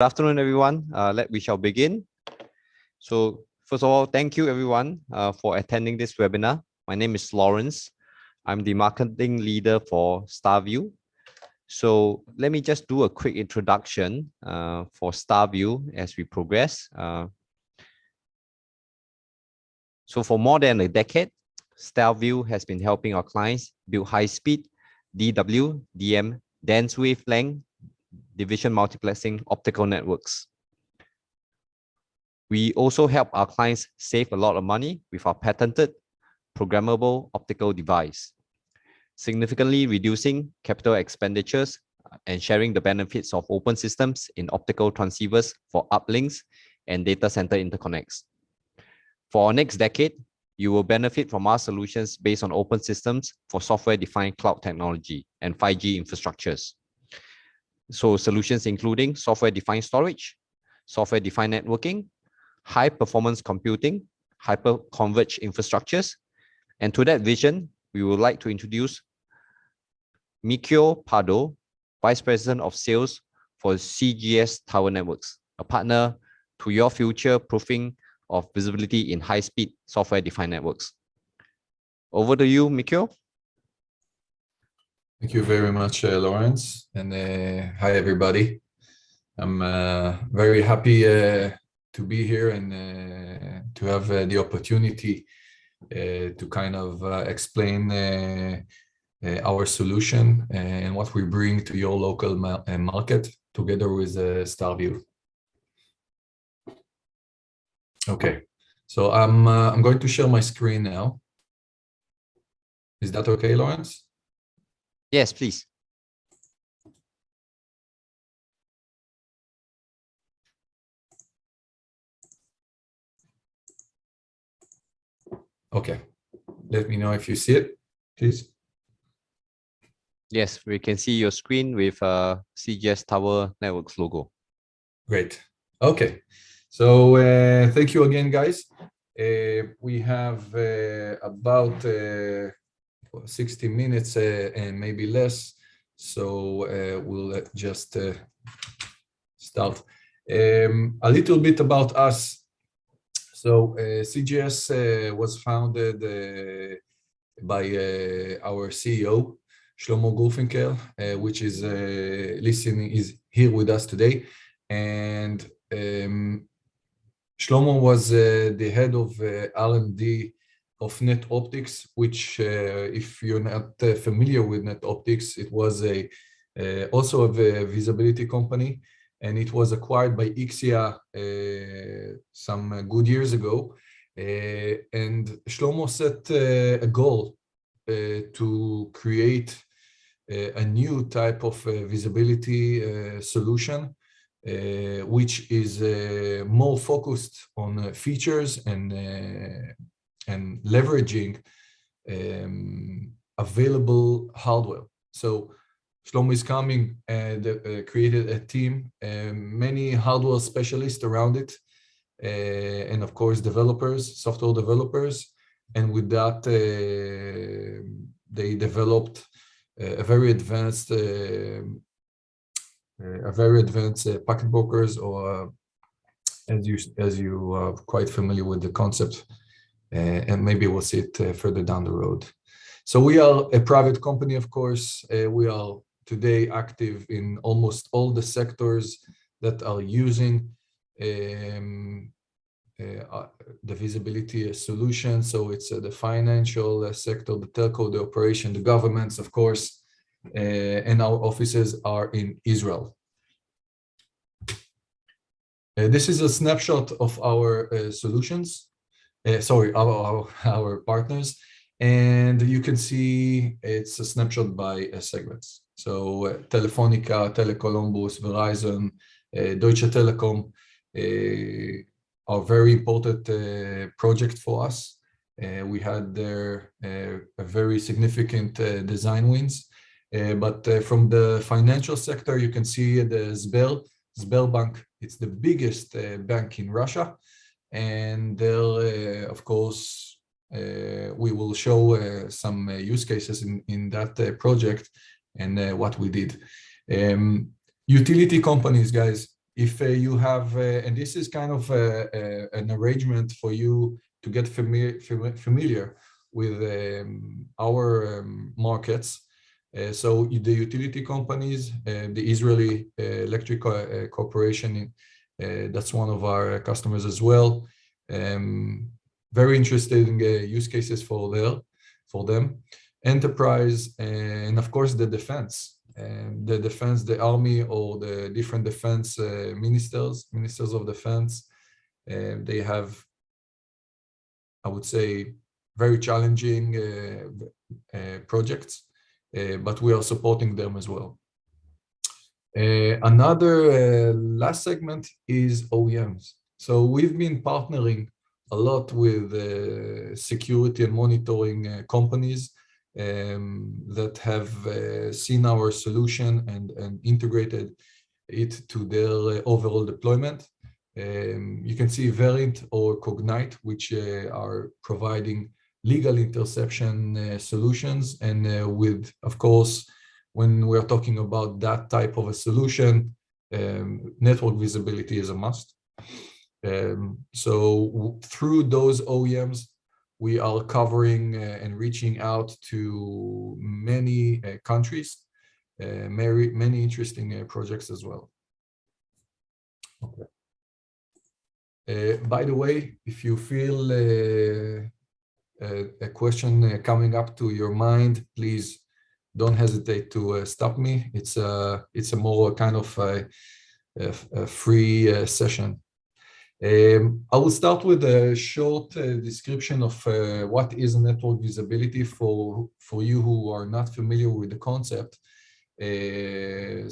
Good afternoon, everyone. We shall begin. So first of all, thank you everyone for attending this webinar. My name is Lawrence. I'm the marketing leader for Starview. So let me just do a quick introduction for Starview as we progress. So for more than a decade, Starview has been helping our clients build high-speed DW, DM, dense wavelength, division multiplexing optical networks. We also help our clients save a lot of money with our patented programmable optical device, significantly reducing capital expenditures and sharing the benefits of open systems in optical transceivers for uplinks and data center interconnects. For our next decade, you will benefit from our solutions based on open systems for software-defined cloud technology and 5G infrastructures. So solutions including software-defined storage, software-defined networking, high-performance computing, hyper-converged infrastructures. And to that vision, we would like to introduce Mikio Pardo, Vice President of Sales for CGS Tower Networks, a partner to your future-proofing of visibility in high-speed software-defined networks. Over to you, Mikio. Thank you very much, Lawrence, and hi everybody. I'm very happy to be here and to have the opportunity to kind of explain our solution and what we bring to your local market together with Starview. Okay, so I'm going to share my screen now. Is that okay, Lawrence? Yes, please. Okay, let me know if you see it, please. Yes, we can see your screen with CGS Tower Networks logo. Great. Okay, so thank you again, guys. We have about 60 minutes and maybe less, so we'll just start. A little bit about us. So CGS was founded by our CEO, Shlomo Gurfinkel, which is here with us today. And Shlomo was the head of R&D of Net Optics, which if you're not familiar with Net Optics, it was also a visibility company, and it was acquired by Ixia some good years ago. And Shlomo set a goal to create a new type of visibility solution, which is more focused on features and leveraging available hardware. So Shlomo is coming and created a team, many hardware specialists around it, and of course developers, software developers. And with that, they developed a very advanced packet brokers, or as you are quite familiar with the concept, and maybe we'll see it further down the road. So we are a private company, of course. We are today active in almost all the sectors that are using the visibility solution. So it's the financial sector, the telco, the operation, the governments, of course, and our offices are in Israel. This is a snapshot of our solutions. Our partners, and you can see it's a snapshot by segments. So Telefonica, Tele Columbus, Verizon, Deutsche Telekom are very important project for us. We had there a very significant design wins. But from the financial sector, you can see the Sberbank. It's the biggest bank in Russia. And there, of course, we will show some use cases in that project and what we did. Utility companies, guys, if you have, and this is kind of an arrangement for you to get familiar with our markets. So the utility companies, the Israeli Electric Corporation, that's one of our customers as well. Very interesting use cases for them. Enterprise, and of course the defense. The army or the different defense ministers of defense, they have, I would say, very challenging projects, but we are supporting them as well. Another last segment is OEMs. So we've been partnering a lot with security and monitoring companies that have seen our solution and integrated it to their overall deployment. You can see Verint or Cognite, which are providing legal interception solutions. And with, of course, when we're talking about that type of a solution, network visibility is a must. So through those OEMs, we are covering and reaching out to many countries, many interesting projects as well. Okay. By the way, if you feel a question coming up to your mind, please don't hesitate to stop me. It's a more kind of a free session. I will start with a short description of what is network visibility for you who are not familiar with the concept. And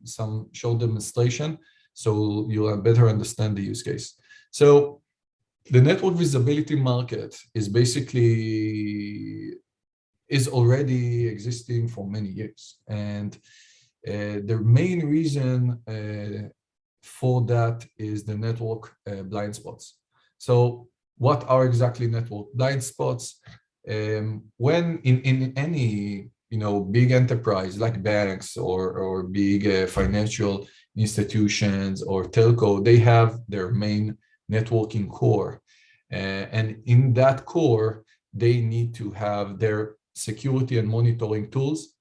some short demonstration, so you'll better understand the use case. So the network visibility market is already existing for many years. And the main reason for that is the network blind spots. So what are exactly network blind spots? When in any big enterprise like banks or big financial institutions or telco, they have their main networking core. And in that core, they need to have their security and monitoring tools.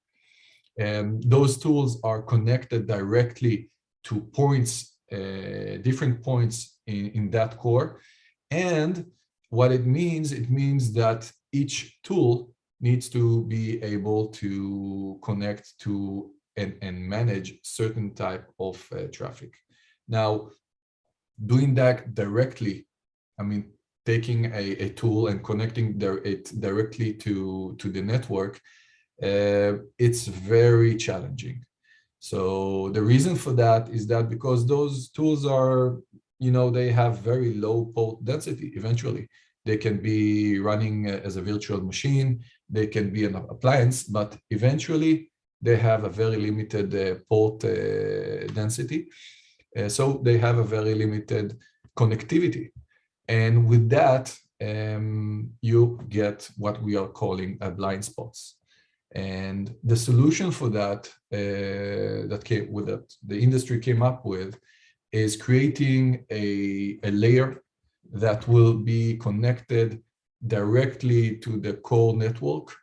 And those tools are connected directly to points, different points in that core. And what it means that each tool needs to be able to connect to and manage certain type of traffic. Now, doing that directly, I mean, taking a tool and connecting it directly to the network, it's very challenging. So the reason for that is that because those tools are, they have very low port density. Eventually, they can be running as a virtual machine, they can be an appliance, but eventually they have a very limited port density. So they have a very limited connectivity. And with that, you get what we are calling blind spots. And the solution for that, the industry came up with, is creating a layer that will be connected directly to the core network,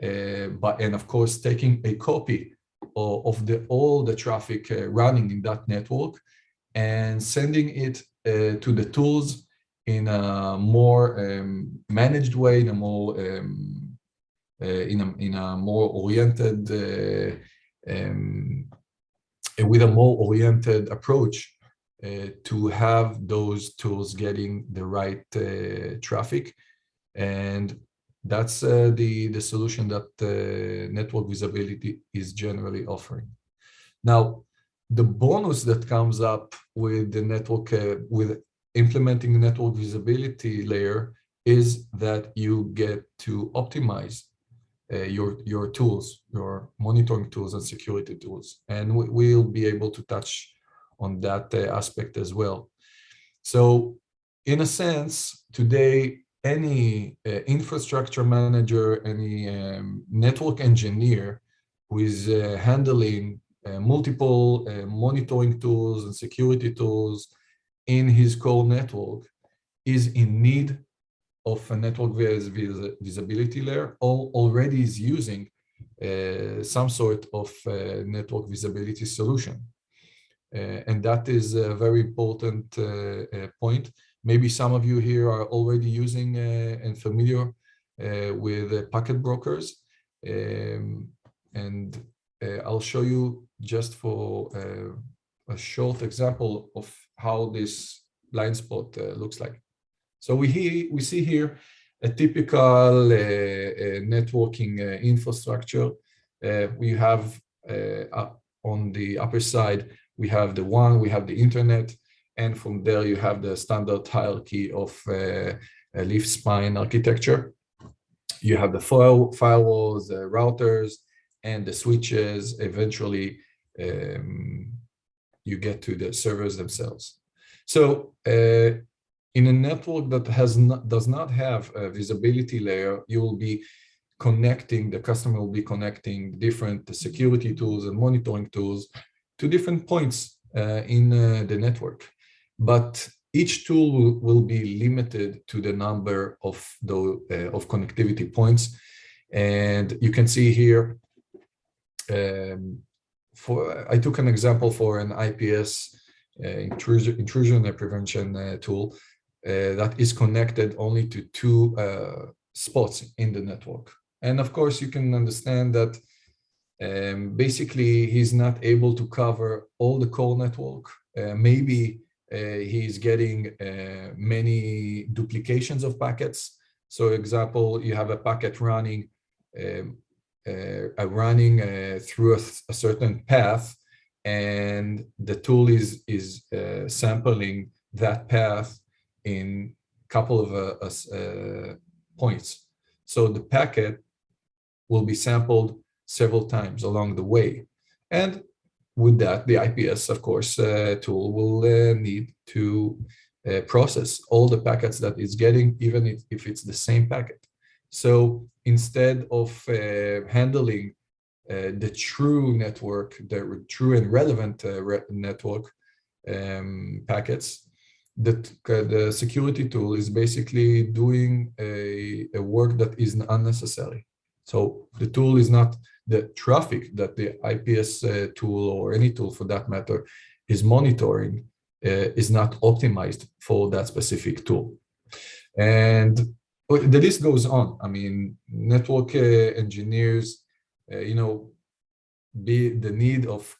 and of course taking a copy of all the traffic running in that network and sending it to the tools in a more managed way, in a more oriented, with a more oriented approach to have those tools getting the right traffic. And that's the solution that network visibility is generally offering. Now, the bonus that comes up with the network, with implementing the network visibility layer, is that you get to optimize your tools, your monitoring tools and security tools. And we'll be able to touch on that aspect as well. So in a sense, today, any infrastructure manager, any network engineer who is handling multiple monitoring tools and security tools in his core network is in need of a network visibility layer, or already is using some sort of network visibility solution. And that is a very important point. Maybe some of you here are already using and familiar with packet brokers. And I'll show you just for a short example of how this blind spot looks like. So we see here a typical networking infrastructure. We have on the upper side, we have the internet, and from there you have the standard hierarchy of a leaf spine architecture. You have the firewalls, the routers, and the switches. Eventually, you get to the servers themselves. So in a network that does not have a visibility layer, the customer will be connecting different security tools and monitoring tools to different points in the network. But each tool will be limited to the number of connectivity points. And you can see here, I took an example for an IPS intrusion prevention tool that is connected only to two spots in the network. And of course, you can understand that basically he's not able to cover all the core network. Maybe he's getting many duplications of packets. So example, you have a packet running through a certain path, and the tool is sampling that path in a couple of points. So the packet will be sampled several times along the way. And with that, the IPS, of course, tool will need to process all the packets that it's getting, even if it's the same packet. So instead of handling the true network, the true and relevant network packets, the security tool is basically doing a work that is unnecessary. So the tool is not the traffic that the IPS tool, or any tool for that matter, is monitoring, is not optimized for that specific tool. And the list goes on. I mean, network engineers, be the need of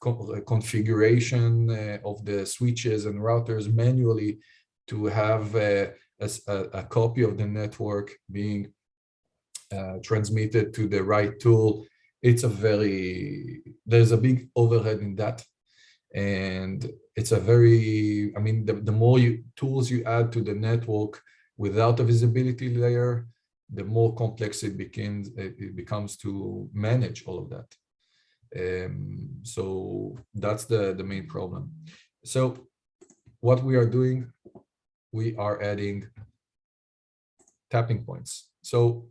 configuration of the switches and routers manually to have a copy of the network being transmitted to the right tool. There's a big overhead in that. And it's the more tools you add to the network without a visibility layer, the more complex it becomes to manage all of that. So that's the main problem. So what we are doing, we are adding tapping points. So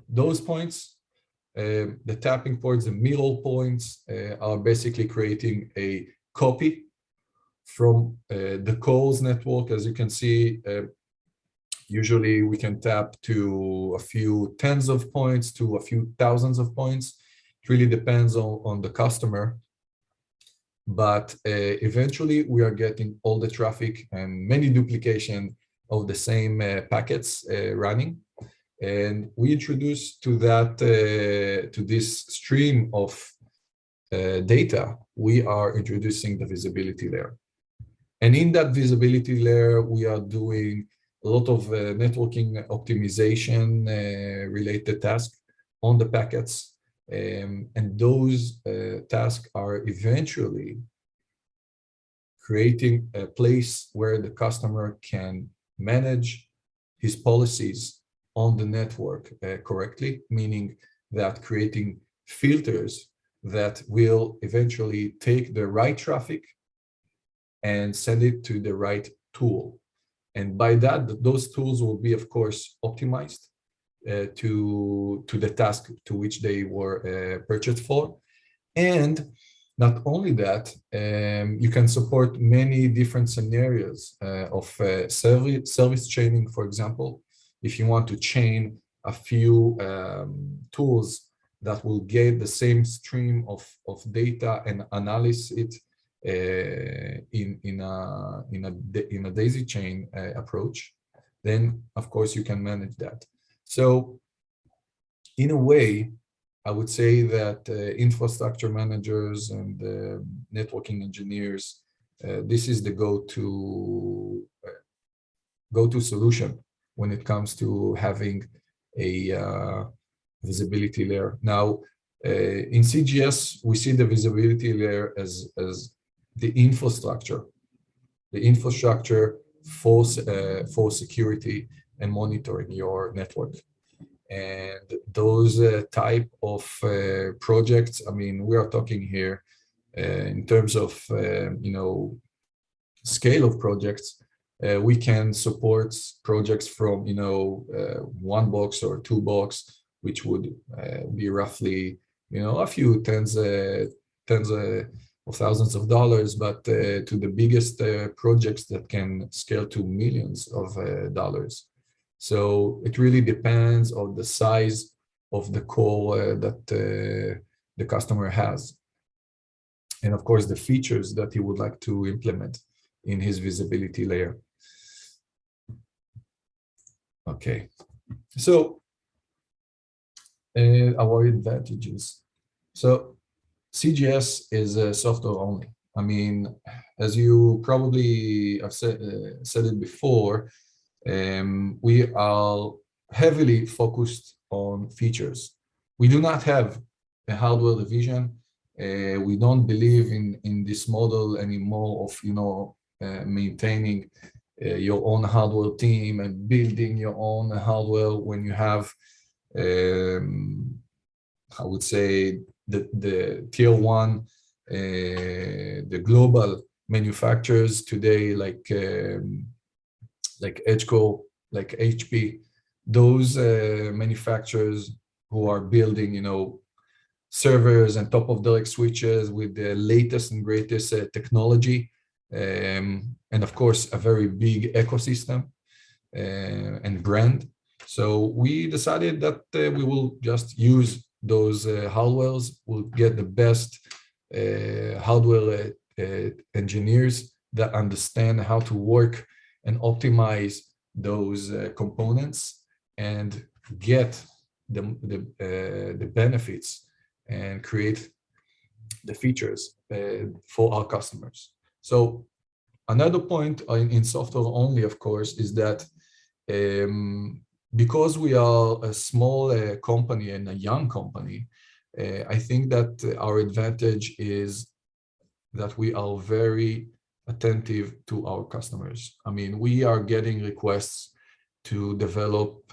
those points, the tapping points, the mirror points, are basically creating a copy from the cores network. As you can see, usually we can tap to a few tens of points to a few thousands of points. It really depends on the customer. But eventually we are getting all the traffic and many duplication of the same packets running. And we introduce to this stream of data, we are introducing the visibility layer. And in that visibility layer, we are doing a lot of networking optimization related tasks on the packets. And those tasks are eventually creating a place where the customer can manage his policies on the network correctly, meaning that creating filters that will eventually take the right traffic and send it to the right tool. And by that, those tools will be, of course, optimized to the task to which they were purchased for. And Not only that, you can support many different scenarios of service chaining, for example. If you want to chain a few tools that will get the same stream of data and analyze it in a daisy chain approach, then of course you can manage that. So in a way, I would say that infrastructure managers and networking engineers, this is the go-to solution when it comes to having a visibility layer. Now, in CGS, we see the visibility layer as the infrastructure for security and monitoring your network. And those type of projects, I mean, we are talking here in terms of scale of projects. We can support projects from 1 box or 2 box, which would be roughly a few tens of thousands of dollars, but to the biggest projects that can scale to millions of dollars. So it really depends on the size of the core that the customer has. And of course, the features that he would like to implement in his visibility layer. Okay, so our advantages. So CGS is software only. I mean, as you probably have said it before, we are heavily focused on features. We do not have a hardware division. We don't believe in this model anymore of maintaining your own hardware team and building your own hardware when you have, I would say, the tier 1, the global manufacturers today, like Edgeco, like HP, those manufacturers who are building, servers and top of direct switches with the latest and greatest technology, and of course, a very big ecosystem and brand. So we decided that we will just use those hardwares. We'll get the best hardware engineers that understand how to work and optimize those components and get the benefits and create the features for our customers. So another point in software only, of course, is that because we are a small company and a young company, I think that our advantage is that we are very attentive to our customers. I mean, we are getting requests to develop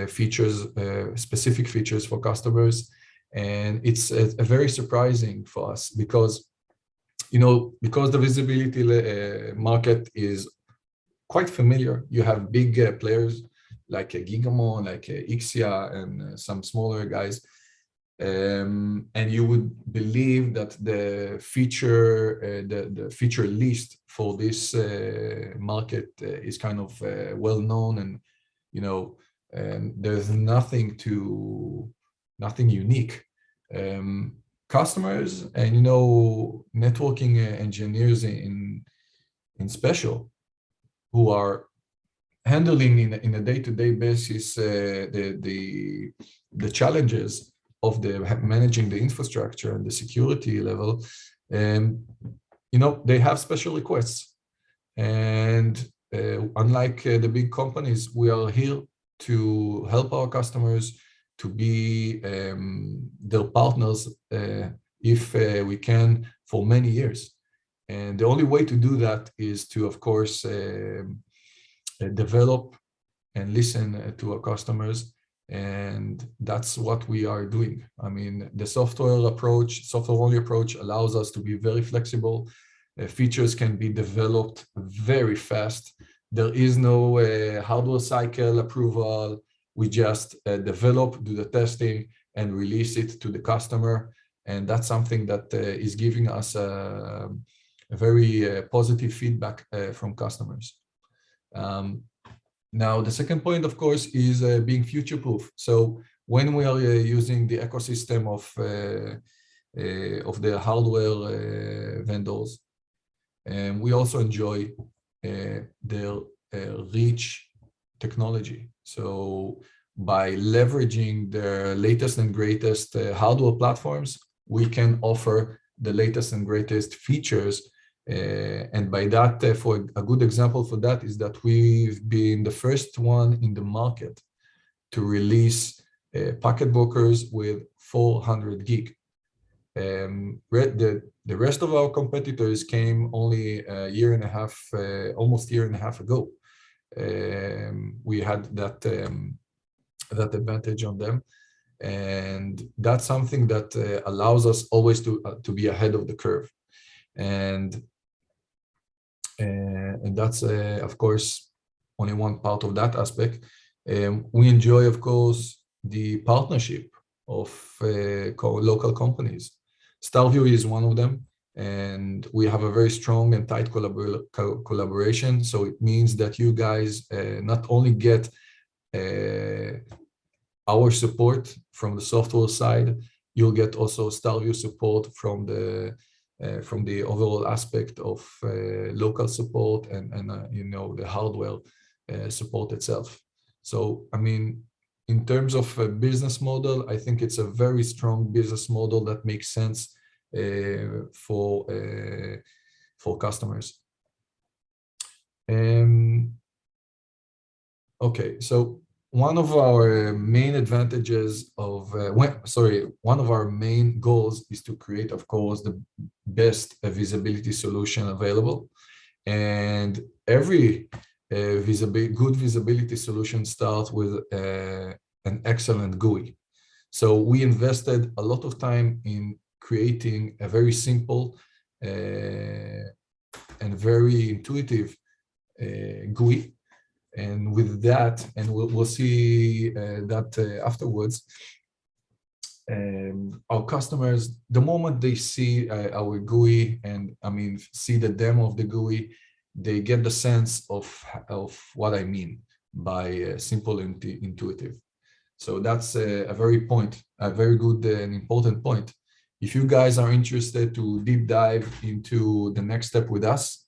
features, specific features for customers, and it's very surprising for us because, because the visibility market is quite familiar. You have big players like Gigamon, like Ixia, and some smaller guys. And you would believe that the feature list for this market is kind of well known, and there's nothing unique. Customers and networking engineers in special, who are handling in a day-to-day basis the challenges of managing the infrastructure and the security level, they have special requests. And unlike the big companies, we are here to help our customers to be their partners if we can for many years. And the only way to do that is to, of course, develop and listen to our customers. And that's what we are doing. I mean, the software-only approach allows us to be very flexible. Features can be developed very fast. There is no hardware cycle approval. We just develop, do the testing, and release it to the customer. and that's something that is giving us a very positive feedback from customers. Now, the second point, of course, is being future-proof. So when we are using the ecosystem of the hardware vendors, we also enjoy their rich technology. So by leveraging the latest and greatest hardware platforms, we can offer the latest and greatest features. And by that, for a good example for that is that we've been the first one in the market to release packet brokers with 400 gig. The rest of our competitors came only a year and a half, almost a year and a half ago. We had that advantage on them, and that's something that allows us always to be ahead of the curve. And that's of course only one part of that aspect. We enjoy, of course, the partnership of local companies. Starview is one of them, and we have a very strong and tight collaboration. So it means that you guys not only get our support from the software side, you'll get also Starview support from the overall aspect of local support and you know, the hardware support itself. So I mean, in terms of a business model, I think it's a very strong business model that makes sense for customers. Okay, so one of our main advantages of one of our main goals is to create, of course, the best visibility solution available. And every good visibility solution starts with an excellent GUI. So we invested a lot of time in creating a very simple and very intuitive GUI. And with that, and we'll see that afterwards, our customers, the moment they see our GUI and see the demo of the GUI, they get the sense of what I mean by simple and intuitive. So that's a very good and important point. If you guys are interested to deep dive into the next step with us,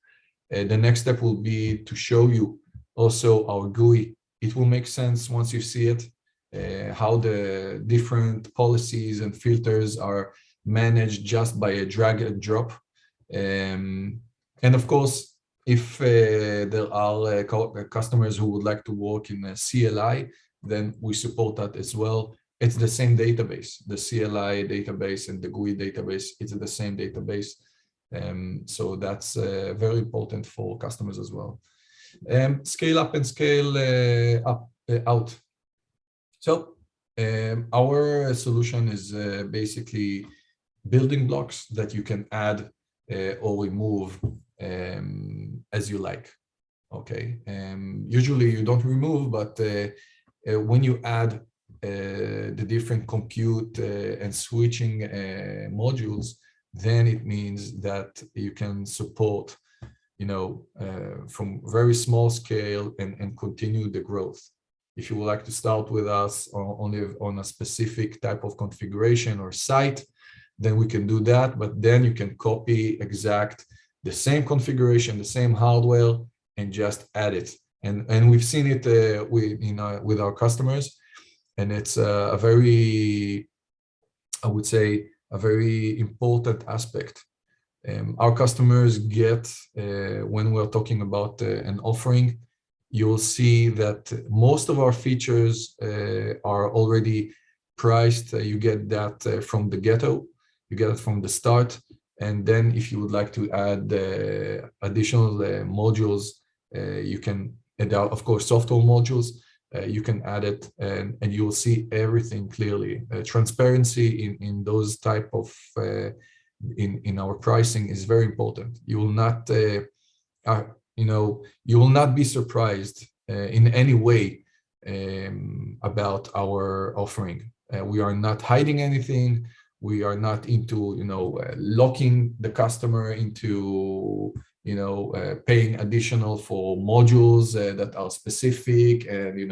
the next step will be to show you also our GUI. It will make sense once you see it, how the different policies and filters are managed just by a drag and drop. And of course, if there are customers who would like to work in a CLI, then we support that as well. It's the same database, the CLI database and the GUI database, it's the same database. So that's very important for customers as well. Scale up and scale out. So our solution is basically building blocks that you can add or remove as you like. Okay. Usually you don't remove, but when you add the different compute and switching modules, then it means that you can support, you know, from very small scale and continue the growth. If you would like to start with us only on a specific type of configuration or site, then we can do that. But then you can copy the same configuration, the same hardware, and just add it. And we've seen it with our customers, and it's a very, I would say, a very important aspect. Our customers get, when we're talking about an offering, you'll see that most of our features are already priced. You get that from the get-go, you get it from the start. And then if you would like to add additional modules, you can add, of course, software modules, you can add it, and you will see everything clearly. Transparency in those type of in our pricing is very important. You will not you will not be surprised in any way about our offering. We are not hiding anything. We are not into, locking the customer into, paying additional for modules that are specific, and you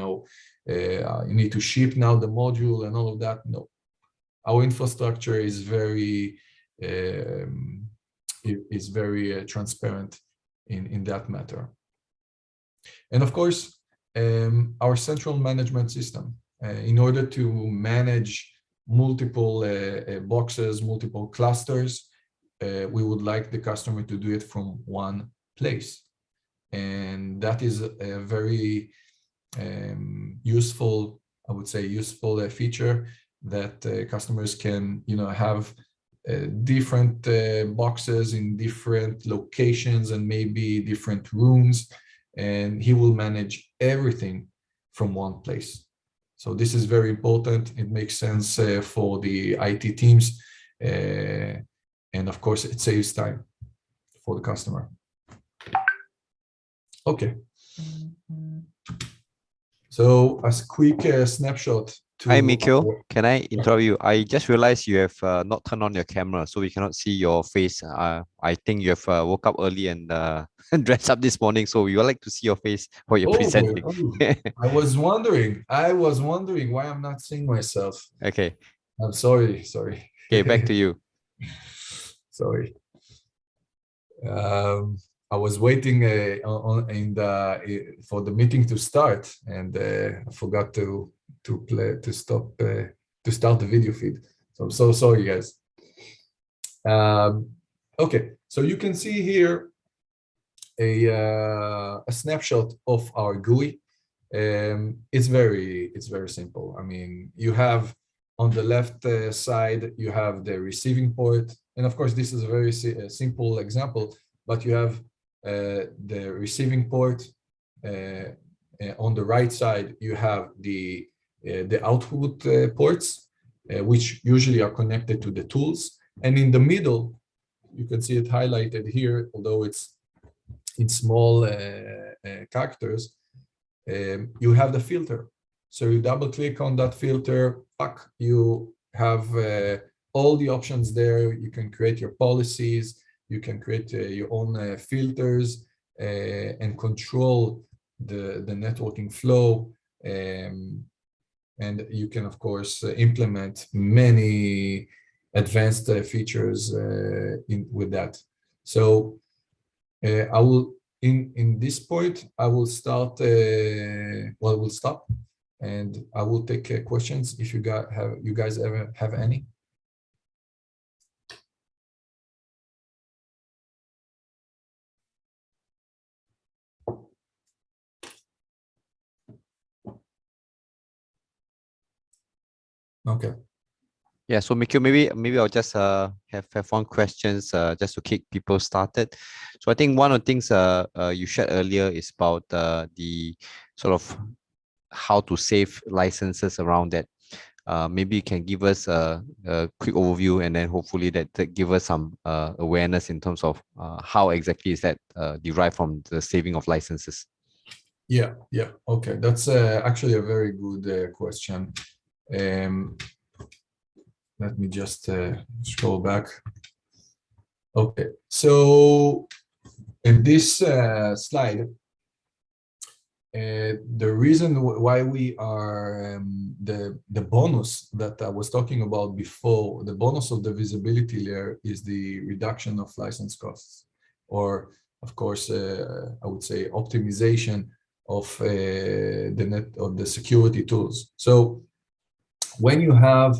need to ship now the module and all of that. No, our infrastructure is very transparent in that matter. And of course, our central management system, in order to manage multiple boxes, multiple clusters, we would like the customer to do it from one place. And that is a very useful, I would say, useful feature that customers can, have different boxes in different locations and maybe different rooms, and he will manage everything from one place. So this is very important. It makes sense for the IT teams, and of course, it saves time for the customer. Okay. So a quick snapshot. Hi, Mikhail. Can I interrupt you? I just realized you have not turned on your camera, so we cannot see your face. I think you have woke up early and dressed up this morning, so we would like to see your face while you're presenting. I was wondering why I'm not seeing myself. Okay. I'm sorry. Okay, back to you. Sorry. I was waiting for the meeting to start, and I forgot to start the video feed. So I'm so sorry, guys. Okay, so you can see here a snapshot of our GUI. It's very simple. I mean, you have on the left side, you have the receiving port, and of course, this is a very simple example, but you have the receiving port. On the right side, you have the output ports, which usually are connected to the tools. And in the middle, you can see it highlighted here, although it's in small characters, you have the filter. So you double click on that filter, you have all the options there. You can create your policies, you can create your own filters and control the networking flow. And you can, of course, implement many advanced features with that. So I will, in this point, I will start, we'll stop, and I will take questions if you guys ever have any. Okay. Yeah, so Mikhail, maybe I'll just have one questions just to kick people started. So I think one of the things you shared earlier is about the sort of how to save licenses around that. Maybe you can give us a quick overview, and then hopefully that give us some awareness in terms of how exactly is that derived from the saving of licenses. Yeah. Okay, that's actually a very good question. Let me just scroll back. Okay, so in this slide, the reason why we are the bonus that I was talking about before, the bonus of the visibility layer, is the reduction of license costs, or of course, I would say optimization of the security tools. So when you have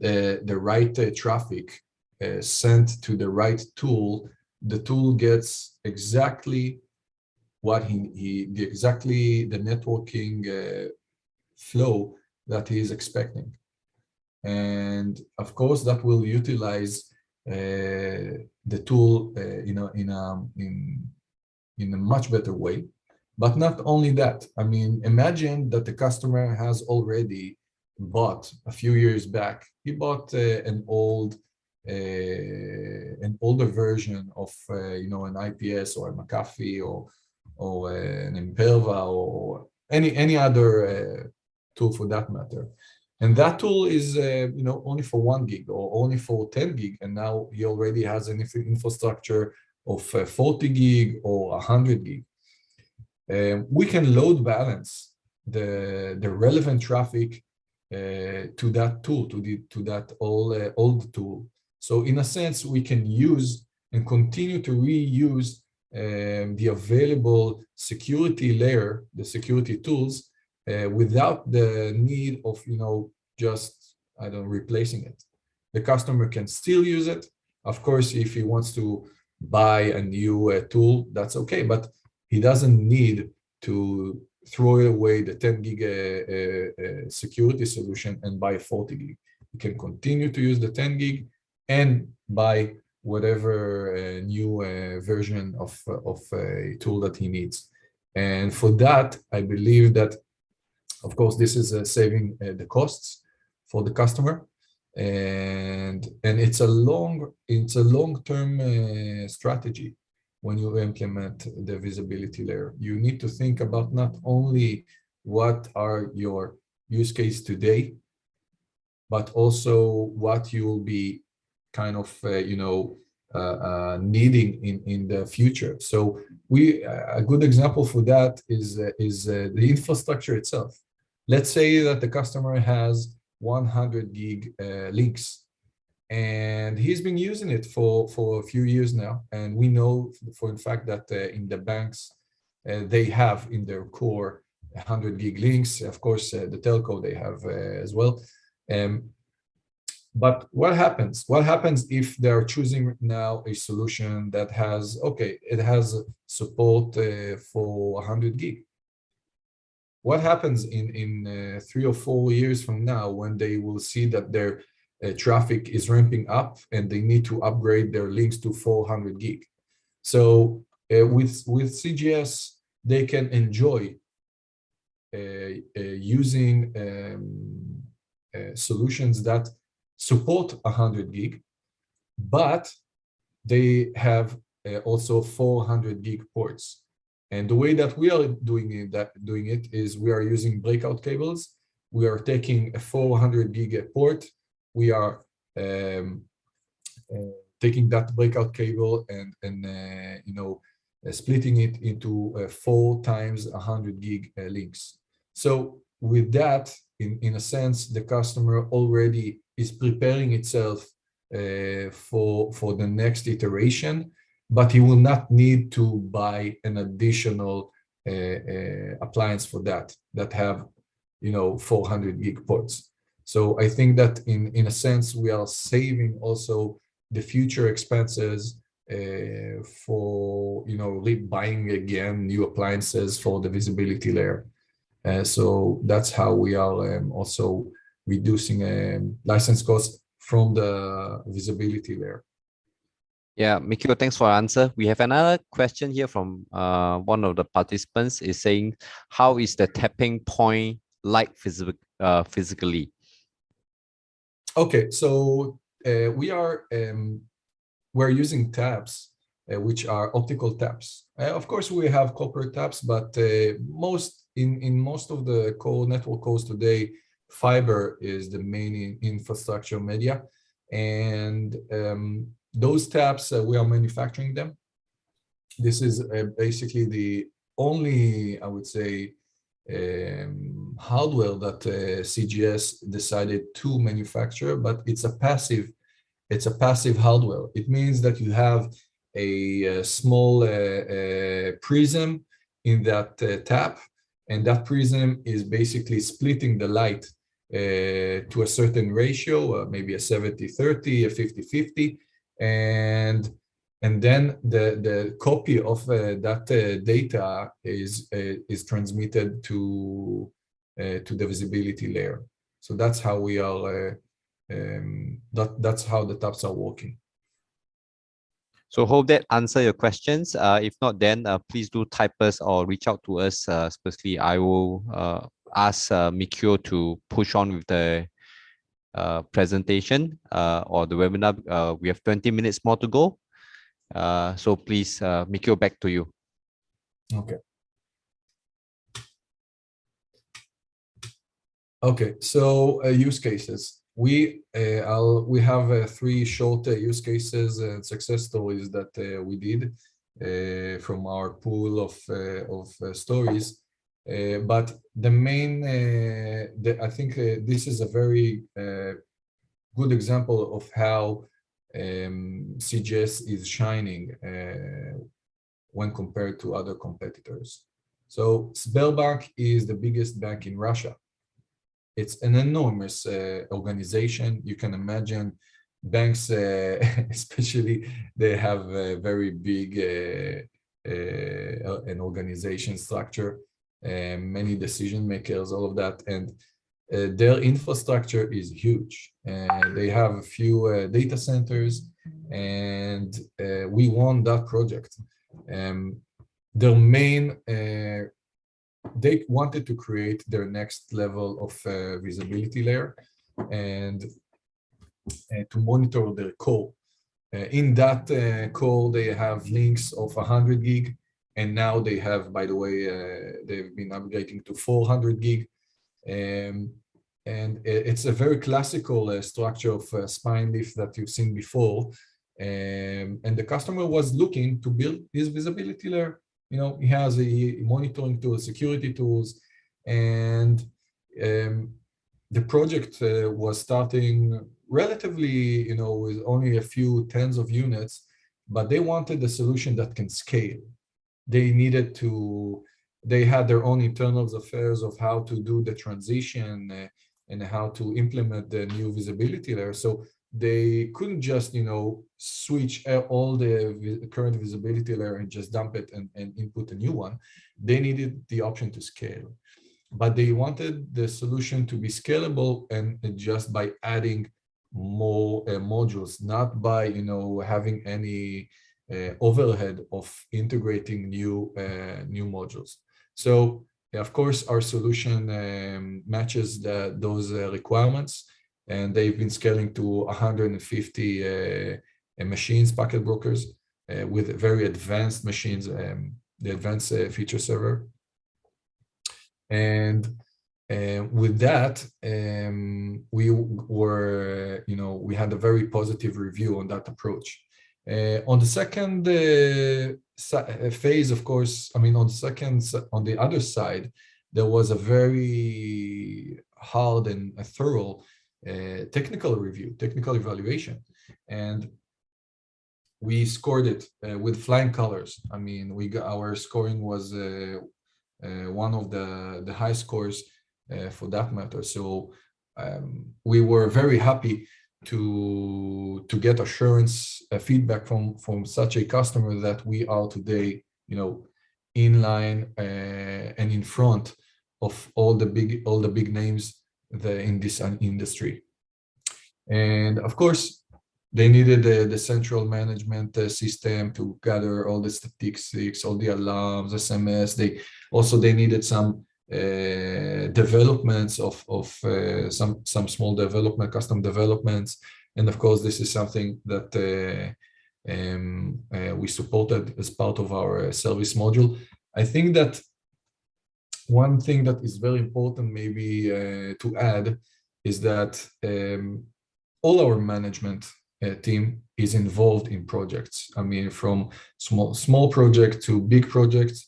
the right traffic sent to the right tool, the tool gets exactly what exactly the networking flow that he is expecting. And of course, that will utilize the tool in a much better way. But not only that, I mean, imagine that the customer has already bought a few years back. He bought an older version of an IPS or a McAfee or an Imperva or any other tool for that matter. And that tool is only for 1 gig or only for 10 gig, and now he already has an infrastructure of 40 gig or 100 gig. We can load balance the relevant traffic to that tool, to that old tool. So in a sense, we can use and continue to reuse the available security layer, the security tools, without the need of just replacing it. The customer can still use it. Of course, if he wants to buy a new tool, that's okay, but he doesn't need to throw away the 10 gig security solution and buy 40 gig. You can continue to use the 10 gig and buy whatever new version of a tool that he needs. And for that, I believe that, of course, this is saving the costs for the customer, and it's a long-term strategy. When you implement the visibility layer, you need to think about not only what are your use case today, but also what you will be kind of needing in the future. So a good example for that is the infrastructure itself. Let's say that the customer has 100 gig links, and he's been using it for a few years now. And we know for in fact that in the banks, they have in their core 100 gig links. Of course, the telco, they have as well. But what happens? What happens if they're choosing now a solution that has, it has support for 100 gig? What happens in 3 or 4 years from now when they will see that their traffic is ramping up and they need to upgrade their links to 400 gig? So with CGS, they can enjoy using solutions that support 100 gig, but they have also 400 gig ports. And the way that we are doing it is we are using breakout cables. We are taking a 400 gig port. We are taking that breakout cable and splitting it into 4 times 100 gig links. So with that, in a sense, the customer already is preparing itself for the next iteration, but he will not need to buy an additional appliance for that have 400 gig ports. So I think that in a sense we are saving also the future expenses for buying again new appliances for the visibility layer. So that's how we are also reducing license costs from the visibility layer. Yeah, Mikio, thanks for your answer. We have another question here from one of the participants is saying, how is the tapping point like physically? Okay, so we're using taps, which are optical taps. Of course, we have copper taps, but in most of the network cores today, fiber is the main infrastructure media, and those taps, we are manufacturing them. This is basically the only, I would say, hardware that CGS decided to manufacture, but it's a passive hardware. It means that you have a small prism in that tap, and that prism is basically splitting the light to a certain ratio, maybe a 70-30, a 50-50, and then the copy of that data is transmitted to the visibility layer. So that's how we are. That's how the taps are working. So hope that answer your questions. If not, then please do type us or reach out to us. Especially, I will ask Mikio to push on with the presentation or the webinar. We have 20 minutes more to go. So please, Mikio, back to you. Okay. Okay, so use cases. We have three short use cases and success stories that we did from our pool of stories. But the main, I think this is a very good example of how CGS is shining when compared to other competitors. So Sberbank is the biggest bank in Russia. It's an enormous organization. You can imagine banks, especially, they have a very big an organization structure, many decision makers, all of that, and their infrastructure is huge. They have a few data centers, and we won that project. Their main they wanted to create their next level of visibility layer and to monitor their core. In that core, they have links of 100 gig, and now they have, by the way, they've been upgrading to 400 gig. And it's a very classical structure of spine leaf that you've seen before. And the customer was looking to build his visibility layer. You know, he has a monitoring tools, security tools, and the project was starting relatively, you know, with only a few tens of units, but they wanted a solution that can scale. They needed to, they had their own internal affairs of how to do the transition and how to implement the new visibility layer. So they couldn't just, you know, switch all the current visibility layer and just dump it and input a new one. They needed the option to scale, but they wanted the solution to be scalable and just by adding more modules, not by, you know, having any overhead of integrating new modules. So of course, our solution matches those requirements, and they've been scaling to 150 machines, packet brokers, with very advanced machines, the advanced feature server. And with that, we were, you know, we had a very positive review on that approach. On the second phase, of course, I mean, on the other side, there was a very hard and a thorough technical review, technical evaluation, and we scored it with flying colors. I mean, our scoring was one of the high scores for that matter. So we were very happy to get assurance feedback from such a customer that we are today, you know, in line and in front of all the big names in this industry. And of course, they needed the central management system to gather all the statistics, all the alarms, SMS. They needed some developments of some small development, custom developments, and of course, this is something that we supported as part of our service module. I think that one thing that is very important, maybe to add, is that all our management team is involved in projects. I mean, from small project to big projects,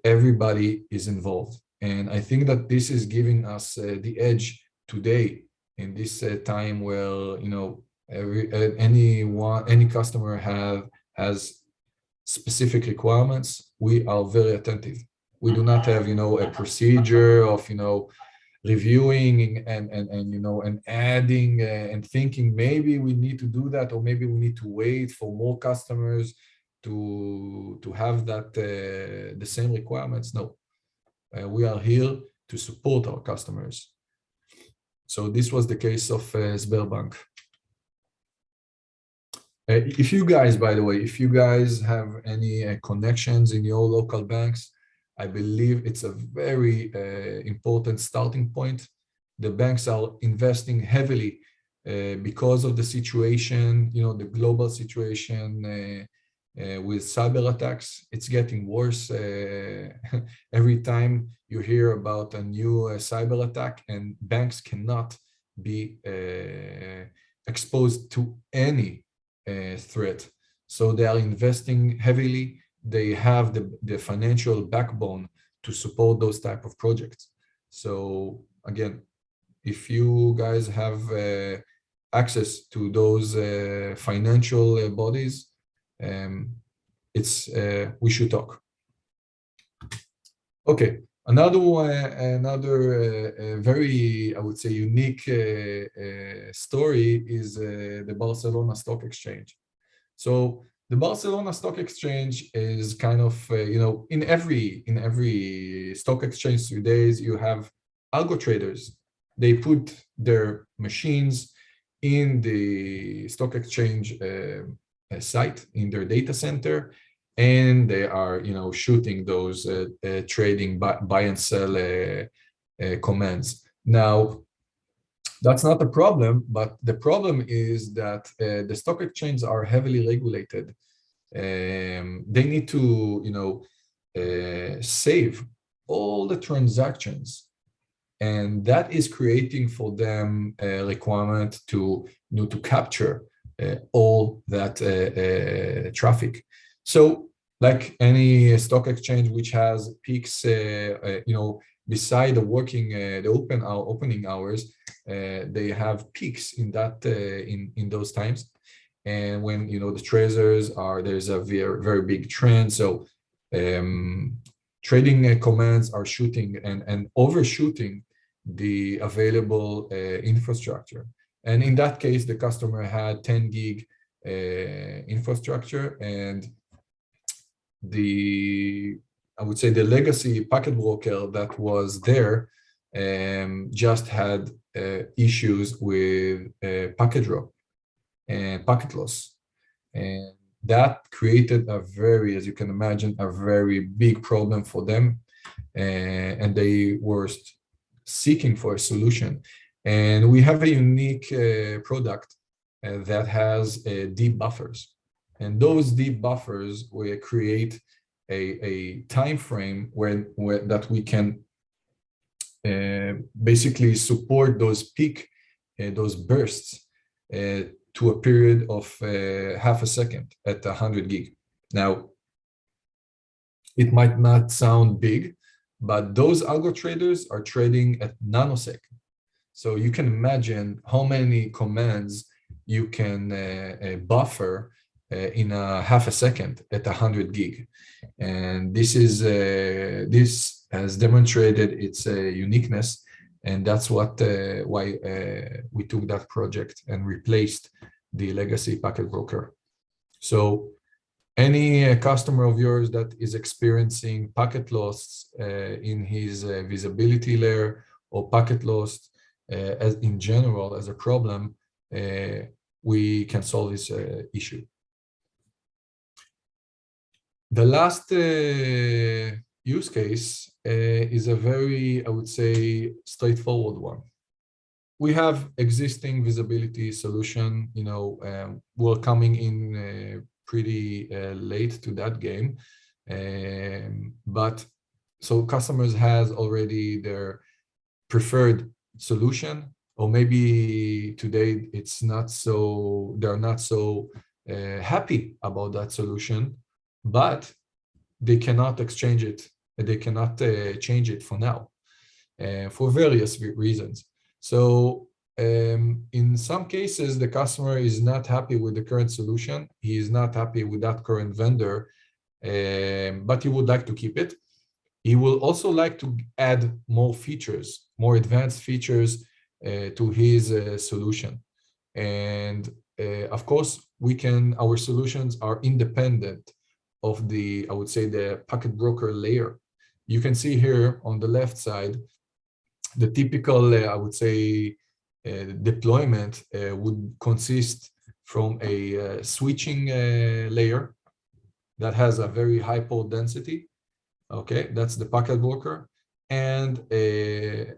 everybody is involved. And I think that this is giving us the edge today in this time where, you know, any customer has specific requirements. We are very attentive. We do not have, you know, a procedure of, you know, reviewing and you know, and adding and thinking maybe we need to do that, or maybe we need to wait for more customers to have that the same requirements. No, we are here to support our customers. So this was the case of Sberbank. If you guys, by the way, if you guys have any connections in your local banks, I believe it's a very important starting point. The banks are investing heavily because of the situation, you know, the global situation with cyber attacks. It's getting worse every time you hear about a new cyber attack, and banks cannot be exposed to any threat. So they are investing heavily. They have the financial backbone to support those type of projects. So again, if you guys have access to those financial bodies, we should talk. Okay, another very, I would say, unique story is the Barcelona Stock Exchange. So the Barcelona Stock Exchange is kind of, in every stock exchange today, you have algo traders. They put their machines in the stock exchange site, in their data center, and they are, shooting those trading buy and sell commands. Now, that's not the problem, but the problem is that the stock exchanges are heavily regulated. They need to, save all the transactions, and that is creating for them a requirement to capture all that traffic. So, like any stock exchange which has peaks, beside the opening hours, they have peaks in that in those times, and when the traders there's a very, very big trend. So trading commands are shooting and overshooting the available infrastructure. And in that case, the customer had 10 gig infrastructure, and I would say the legacy packet broker that was there just had issues with packet drop and packet loss. And that created as you can imagine, a very big problem for them. And they were seeking for a solution. And we have a unique product that has deep buffers. And those deep buffers will create a time frame where that we can basically support those those bursts to a period of half a second at 100 gig. Now, it might not sound big, but those algo traders are trading at nanosecond. So you can imagine how many commands you can buffer in a half a second at 100 gig. And this has demonstrated its uniqueness, and that's why we took that project and replaced the legacy packet broker. So any customer of yours that is experiencing packet loss in his visibility layer, or packet loss as in general as a problem, we can solve this issue. The last use case is a very, I would say, straightforward one. We have existing visibility solution. We're coming in pretty late to that game, but so customers has already their preferred solution, or maybe today they're not so happy about that solution, but they cannot exchange it. They cannot change it for now, for various reasons. So in some cases, the customer is not happy with the current solution. He is not happy with that current vendor, but he would like to keep it. He will also like to add more features, more advanced features to his solution. And of course, our solutions are independent of I would say, the packet broker layer. You can see here on the left side, the typical, I would say, deployment would consist from a switching layer that has a very high port density. Okay, that's the packet broker, and a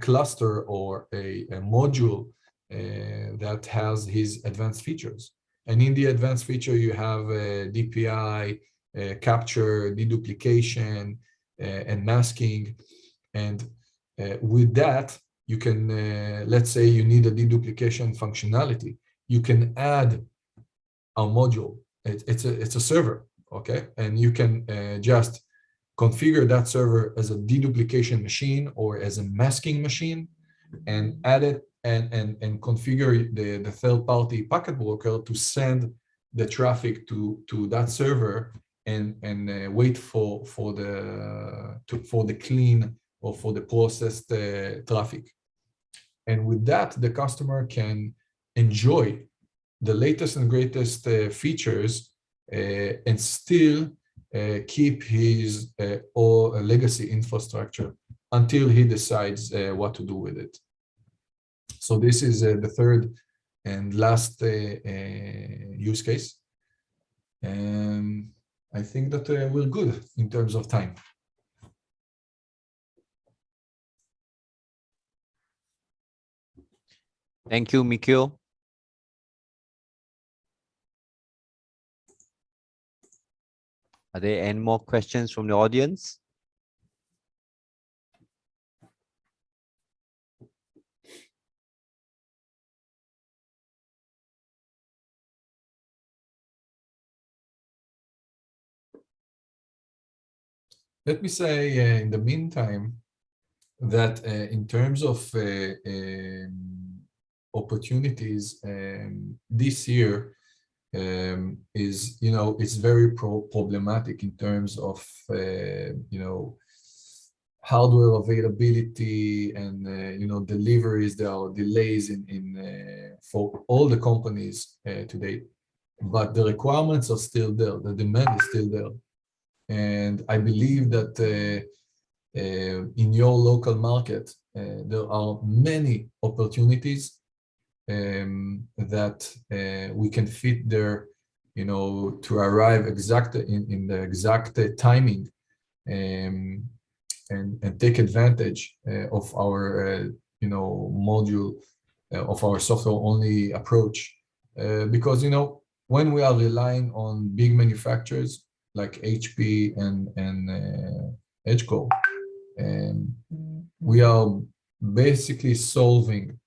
cluster or a module that has his advanced features. And in the advanced feature, you have DPI, capture, deduplication, and masking. And with that, you can, let's say you need a deduplication functionality. You can add a module. It's a server, okay? And you can just configure that server as a deduplication machine or as a masking machine, and add it and configure the third-party packet broker to send the traffic to that server and wait for the clean or for the processed traffic. And with that, the customer can enjoy the latest and greatest features and still keep his or legacy infrastructure until he decides what to do with it. So this is the third and last use case. And I think that we're good in terms of time. Thank you, Mikio. Are there any more questions from the audience? Let me say in the meantime that in terms of opportunities this year is, it's very problematic in terms of, hardware availability and, deliveries. There are delays for all the companies today, but the requirements are still there. The demand is still there. And I believe that in your local market, there are many opportunities that we can fit there, to arrive in the exact timing and take advantage of our, module of our software-only approach. Because, when we are relying on big manufacturers like HP and EdgeCo, we are basically solving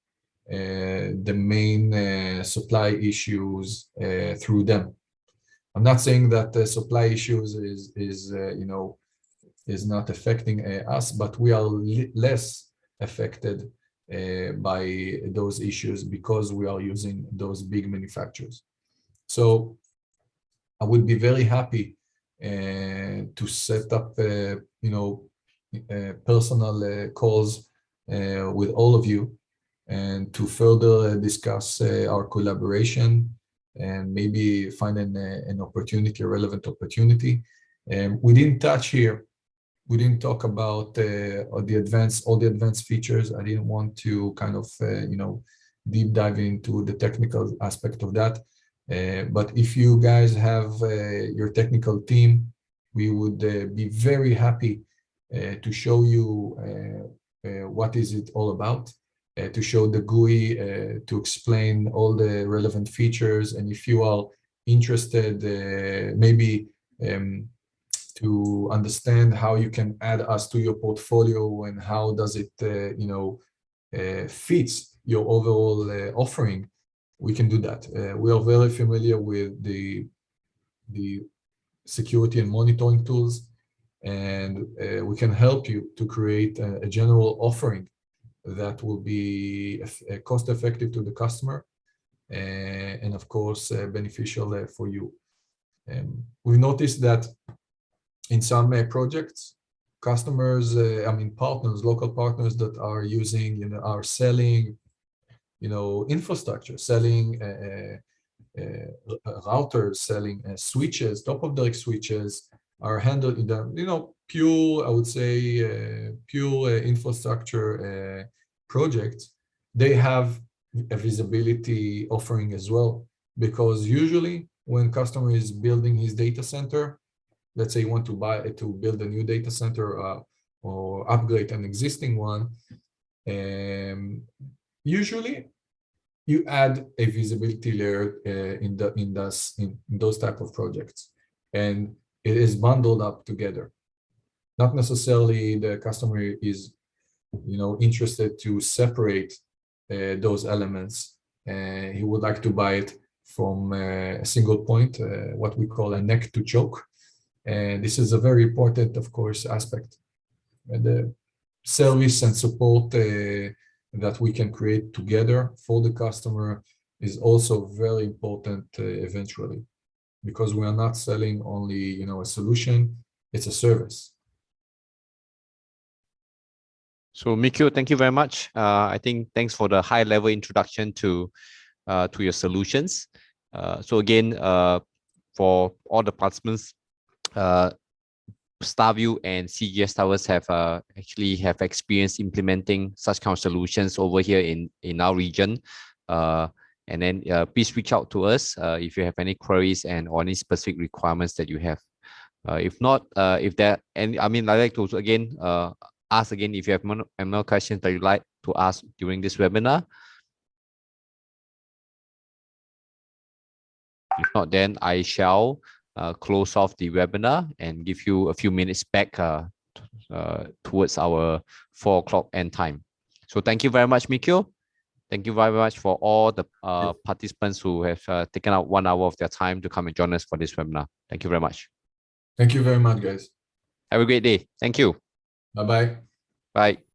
the main supply issues through them. I'm not saying that the supply issues is not affecting us, but we are less affected by those issues because we are using those big manufacturers. So I would be very happy to set up, personal calls with all of you and to further discuss our collaboration and maybe find an opportunity, a relevant opportunity. We didn't touch here. We didn't talk about all the advanced features. I didn't want to kind of, deep dive into the technical aspect of that. But if you guys have your technical team, we would be very happy to show you what is it all about, to show the GUI, to explain all the relevant features. And if you are interested, maybe to understand how you can add us to your portfolio and how does it, fits your overall offering, we can do that. We are very familiar with the security and monitoring tools, and we can help you to create a general offering that will be cost-effective to the customer and of course beneficial for you. We noticed that in some projects, customers, partners, local partners that are using, are selling, infrastructure, selling routers, selling switches, top-of-the-rack switches, are handled in the, pure, I would say, pure infrastructure projects. They have a visibility offering as well, because usually when customer is building his data center, let's say you want to build a new data center or upgrade an existing one, usually you add a visibility layer in those type of projects, and it is bundled up together. Not necessarily the customer is, interested to separate those elements. He would like to buy it from a single point, what we call a neck to choke. And this is a very important, of course, aspect. And the service and support that we can create together for the customer is also very important eventually, because we are not selling only, a solution, it's a service. So Mikio, thank you very much. I think thanks for the high level introduction to your solutions. So again, for all the participants, Starview and CGS Towers have actually have experience implementing such kind of solutions over here in our region. And then please reach out to us if you have any queries and or any specific requirements that you have. If not, if there any, I mean, I'd like to again ask again if you have more questions that you'd like to ask during this webinar. If not, then I shall close off the webinar and give you a few minutes back towards our 4 o'clock end time. So thank you very much, Mikio. Thank you very much for all the participants who have taken out 1 hour of their time to come and join us for this webinar. Thank you very much. Thank you very much, guys. Have a great day. Thank you. Bye-bye. Bye.